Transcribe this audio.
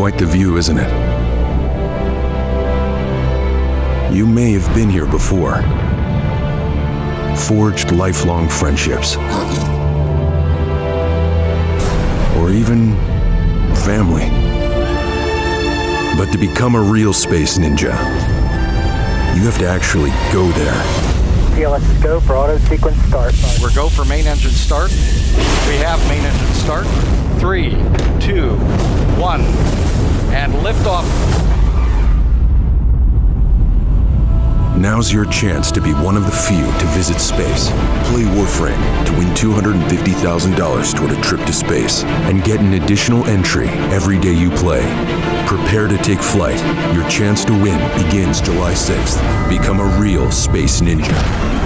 Quite the view, isn't it? You may have been here before. Forged lifelong friendships. Or even family. But to become a real space ninja, you have to actually go there. PLS is go for auto sequence start. We're go for main engine start. We have main engine start. 3, 2, 1, and liftoff. Now's your chance to be one of the few to visit space. Play Warframe to win $250,000 toward a trip to space and get an additional entry every day you play. Prepare to take flight. Your chance to win begins July 6th. Become a real space ninja.